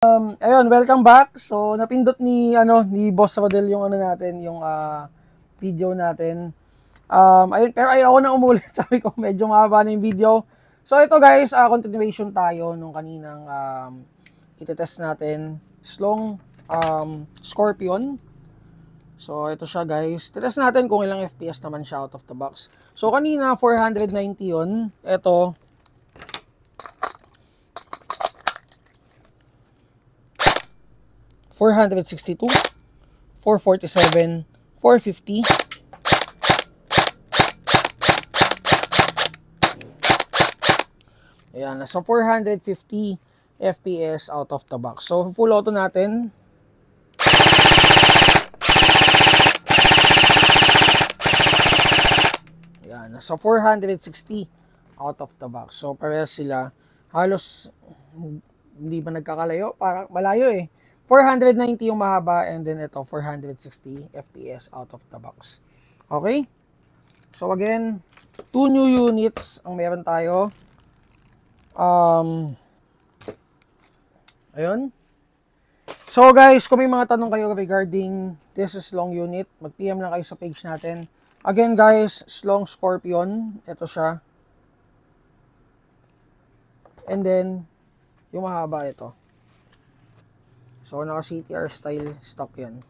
Ayun, welcome back. So, napindot ni Boss Rodel yung natin, yung video natin. Ayun, pero ayaw ko na umulit. Sabi ko, medyo mahaba na yung video. So, ito guys, continuation tayo nung kaninang itetest natin. Slong Scorpion. So, ito siya guys. Test natin kung ilang FPS naman siya out of the box. So, kanina 490 yun. Ito, 462, 447, 450. Ayan, so 450 FPS out of the box. So, full auto natin. Ayan, so 460 out of the box. So, parehas sila. Halos, hindi ba nagkakalayo? Parang malayo eh. 490 yung mahaba and then ito 460 FPS out of the box. Okay? So again, 2 new units ang meron tayo. Ayun. So guys, kung may mga tanong kayo regarding this Slong unit, mag-PM lang kayo sa page natin. Again guys, Slong Scorpion, ito siya. And then yung mahaba ito. So, naka CTR style stock yan.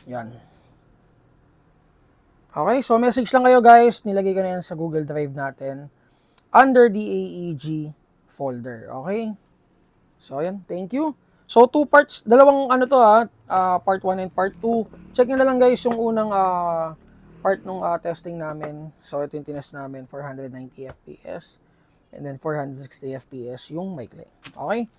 Yan. Okay, so message lang kayo guys. Nilagay ko na yan sa Google Drive natin. Under the AEG folder. Okay? So, yan. Thank you. So, 2 parts. Dalawang part 1 and part 2. Check nyo na lang guys yung unang part nung testing namin. So, ito yung tinest namin. 490 FPS. And then 460 FPS yung maikli. Okay?